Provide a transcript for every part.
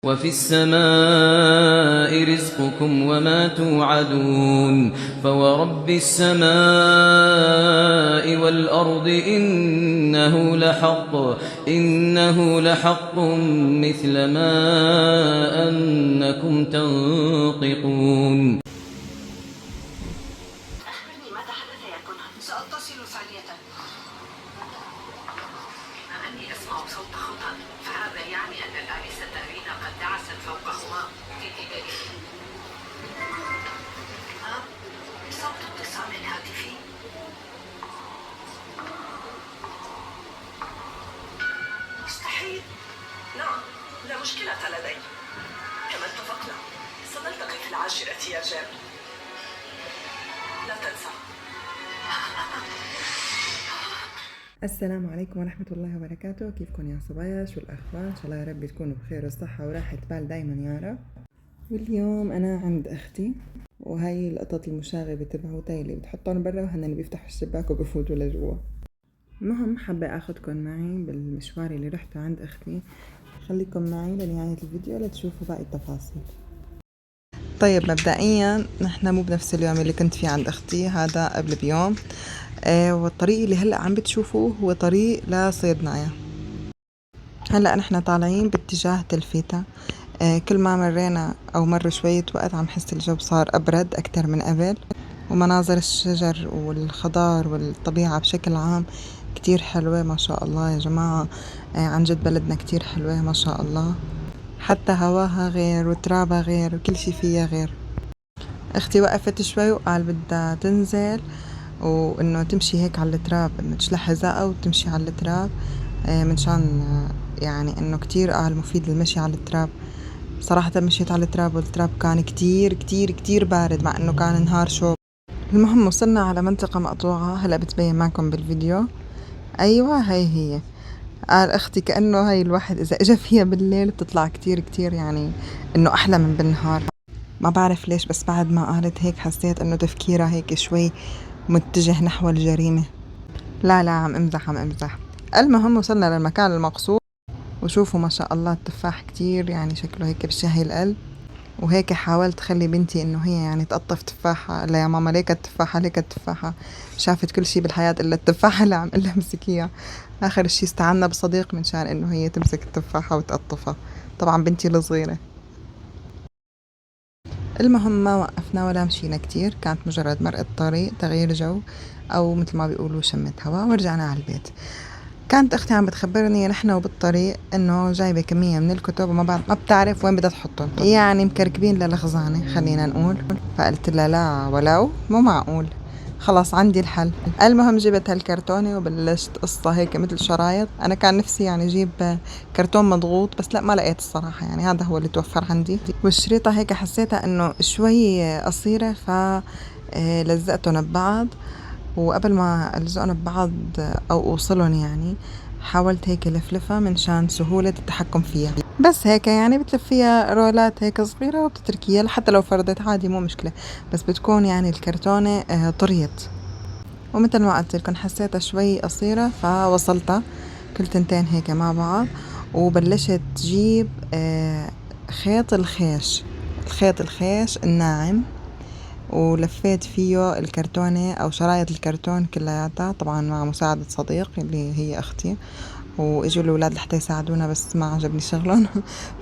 وفي السماء رزقكم وما توعدون فورب السماء والأرض إنه لحق مثل ما أنكم تنطقون. أخبرني ماذا حدث يا كنهى؟ سأتصل ثانية. أني أسمع صوت خطأ، فهذا يعني أن الآنسة أرينا قد دعست فوقهما في كبارها. صوت اتصال هاتفي. مستحيل. نعم، لا مشكلة لدي. كما اتفقنا سنلتقي في 10 يا جان. لا تنسى. السلام عليكم ورحمة الله وبركاته. كيفكم يا صبايا؟ شو الأخبار؟ إن شاء الله يا رب تكونوا بخير وصحة وراحة بال دايما يا رب. واليوم أنا عند أختي، وهي القطط المشاغبة تبعوتي اللي بتحطهم برا وهن اللي بيفتحوا الشباك وبفوتوا لجوا. المهم حابة أخدكم معي بالمشوار اللي رحته عند أختي. خليكم معي لنهاية الفيديو لتشوفوا باقي التفاصيل. طيب مبدئيا نحن مو بنفس اليوم اللي كنت فيه عند أختي، هذا قبل بيوم. والطريق اللي هلأ عم بتشوفوه هو طريق لصيدنايا. هلأ نحن طالعين باتجاه تلفيتا. كل ما مرينا أو مر شوية وقت عم حس الجو صار أبرد أكتر من قبل، ومناظر الشجر والخضار والطبيعة بشكل عام كتير حلوة ما شاء الله يا جماعة. عن جد بلدنا كتير حلوة ما شاء الله، حتى هواها غير وترابها غير وكل شي فيها غير. اختي وقفت شوي وقال بدها تنزل وانه تمشي هيك على التراب، انه تشلح حذاءها وتمشي على التراب، منشان يعني انه كتير قال مفيد للمشي على التراب. صراحة مشيت على التراب والتراب كان كتير كتير كتير بارد مع انه كان نهار شوب. المهم وصلنا على منطقة مقطوعة هلا بتبين معكم بالفيديو. ايوه هي قال اختي كأنه هاي الواحد اذا اجا فيها بالليل بتطلع كتير كتير، يعني انه احلى من بالنهار. ما بعرف ليش بس بعد ما قالت هيك حسيت انه تفكيرها هيك شوي متجه نحو الجريمة. لا عم امزح. المهم وصلنا للمكان المقصود، وشوفوا ما شاء الله التفاح كتير يعني شكله هيك بشهي القلب. وهيك حاولت خلي بنتي انه هي يعني تقطف تفاحة. لا يا ماما ليك التفاحة ليك التفاحة. شافت كل شي بالحياة الا التفاحة اللي عم قلها امسكيها. اخر شي استعنا بصديق من شان انه هي تمسك التفاحة وتقطفها، طبعا بنتي الصغيرة. المهم ما وقفنا ولا مشينا كتير، كانت مجرد مرقة طريق تغيير جو أو مثل ما بيقولوا شمة هوا، ورجعنا على البيت. كانت أختي عم بتخبرني نحن وبالطريق إنه جايبة كمية من الكتب وما بعد ما بتعرف وين بدها تحطهم، يعني مكركبين للخزانة خلينا نقول. فقلت لها لا ولو مو معقول، خلاص عندي الحل. المهم جبت هالكرتونة وبلشت قصة هيك مثل شرايط. أنا كان نفسي يعني جيب كرتون مضغوط بس لا ما لقيت الصراحة، يعني هذا هو اللي توفر عندي. والشريطة هيك حسيتها إنه شوي قصيرة لزقتهم ببعض، وقبل ما ألزقهم ببعض أو أوصلهم يعني حاولت هيك لفلفها من شان سهولة التحكم فيها. بس هيك يعني بتلفيها رولات هيك صغيرة وبتتركيها حتى لو فردت عادي مو مشكلة، بس بتكون يعني الكرتونة طريت. ومثل ما قلت لكم حسيتها شوي قصيرة فوصلتها كل تنتين هيك مع بعض، وبلشت تجيب الخيط الخيش الناعم، ولفيت فيه الكرتونة أو شرايط الكرتون كلياتها طبعا مع مساعدة صديق اللي هي أختي، واجوا الأولاد لحتى يساعدونا بس ما عجبني شغلهم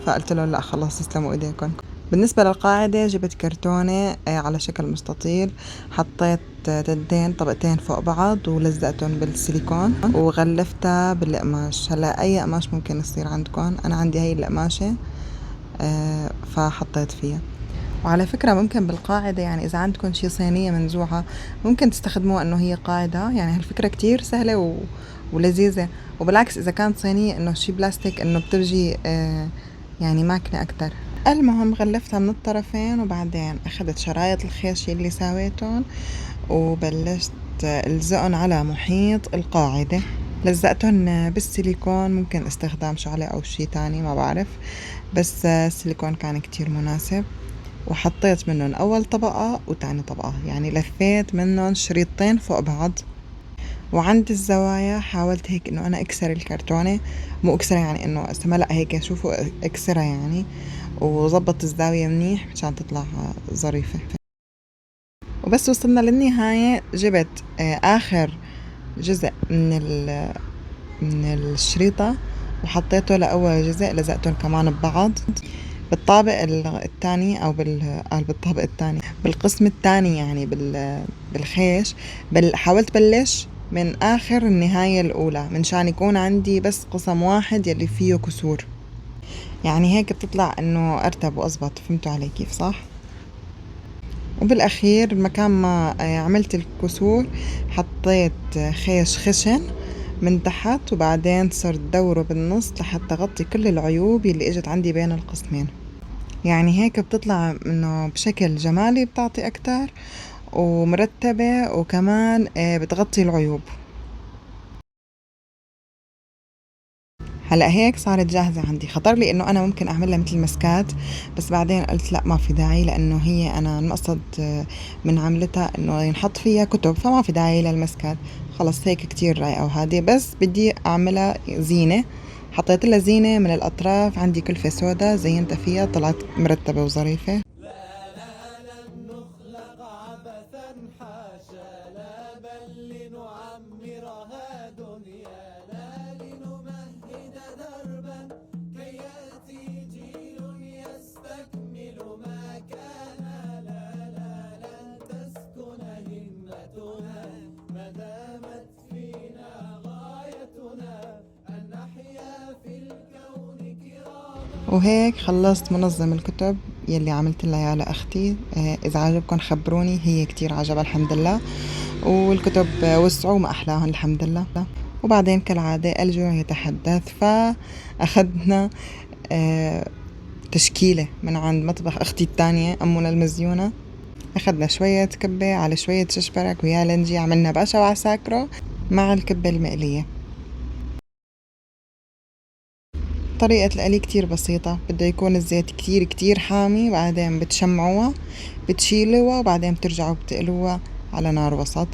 فقلت له لا خلاص يسلموا ايديكم. بالنسبة للقاعدة جبت كرتونة على شكل مستطيل، حطيت تنتين طبقتين فوق بعض ولزقتهم بالسيليكون وغلفتها بالقماش. هلا اي قماش ممكن يصير عندكم، انا عندي هاي القماشة فحطيت فيها. وعلى فكرة ممكن بالقاعدة يعني إذا عندكم شي صينية منزوعة ممكن تستخدموها إنه هي قاعدة، يعني هالفكرة كتير سهلة ولذيذة. وبالعكس إذا كانت صينية إنه شي بلاستيك إنه بترجي يعني ماكنة أكتر. المهم غلفتها من الطرفين، وبعدين أخذت شرايط الخيش اللي ساويتهم وبلشت ألزقهم على محيط القاعدة. لزقتهم بالسيليكون، ممكن استخدام شعلة أو شي تاني ما بعرف، بس السيليكون كان كتير مناسب. وحطيت منهم أول طبقة وتاني طبقة، يعني لفيت منهم شريطين فوق بعض. وعند الزوايا حاولت هيك انه انا اكسر الكرتونة، مو اكسرها يعني انه استملأ هيك، شوفوا اكسرها يعني، وظبط الزاوية منيح مشان تطلع ظريفة. وبس وصلنا للنهاية جبت آخر جزء من الشريطة وحطيته لأول جزء، لزقتهم كمان ببعض بالطابق الثاني أو بالطابق الثاني بالقسم الثاني يعني بالخيش. حاولت بلش من آخر النهاية الأولى منشان يكون عندي بس قسم واحد يلي فيه كسور، يعني هيك بتطلع إنه أرتب وأزبط. فهمتوا علي كيف صح؟ وبالأخير مكان ما عملت الكسور حطيت خيش خشن من تحت، وبعدين صرت دوره بالنص لحتى أغطي كل العيوب اللي اجت عندي بين القسمين. يعني هيك بتطلع انه بشكل جمالي، بتعطي اكتر ومرتبة، وكمان بتغطي العيوب. هلا هيك صارت جاهزة عندي. خطر لي انه انا ممكن اعملها مثل مسكات، بس بعدين قلت لا، ما في داعي، لانه هي انا المقصد من عملتها انه ينحط فيها كتب، فما في داعي للمسكات. خلص هيك كتير رايقة، وهذه بس بدي اعملها زينة. حطيت لها زينة من الاطراف، عندي كلفة سودا زينت فيها، طلعت مرتبة وظريفة. وهيك خلصت منظم الكتب يلي عملت لها يا لأختي. إذا عجبكم خبروني، هي كتير عجبها الحمد لله، والكتب وسعوا ما أحلاهم الحمد لله. وبعدين كالعادة الجوع يتحدث، فأخذنا تشكيلة من عند مطبخ أختي التانية أمنا المزيونة. أخذنا شوية كبة على شوية ششبرك ويالنجي، عملنا باشا وعساكرو مع الكبة المقلية. طريقة القلي كتير بسيطة، بده يكون الزيت كتير كتير حامي، بعدين بتشمعوها بتشيلوها، وبعدين بترجعوا بتقلوها على نار وسط،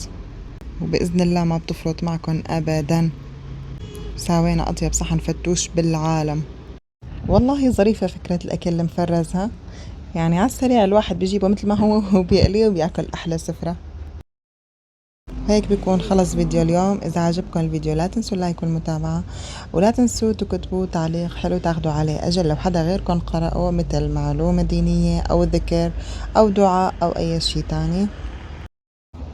وبإذن الله ما بتفرط معكم أبدا. ساوينا أطيب صحن فتوش بالعالم. والله ظريفة فكرة الأكل المفرزها، يعني على السريع الواحد بيجيبه مثل ما هو وبيقليه وبياكل أحلى سفرة. هيك بيكون خلص فيديو اليوم. إذا عجبكم الفيديو لا تنسوا اللايك والمتابعة، ولا تنسوا تكتبوا تعليق حلو تاخدوا عليه أجل لو حدا غيركم قرأه، مثل معلومة دينية أو ذكر أو دعاء أو أي شي تاني.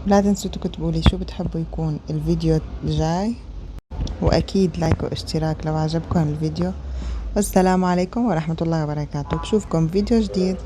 لا تنسوا تكتبوا لي شو بتحبوا يكون الفيديو الجاي، وأكيد لايك واشتراك لو عجبكم الفيديو. والسلام عليكم ورحمة الله وبركاته. بشوفكم فيديو جديد.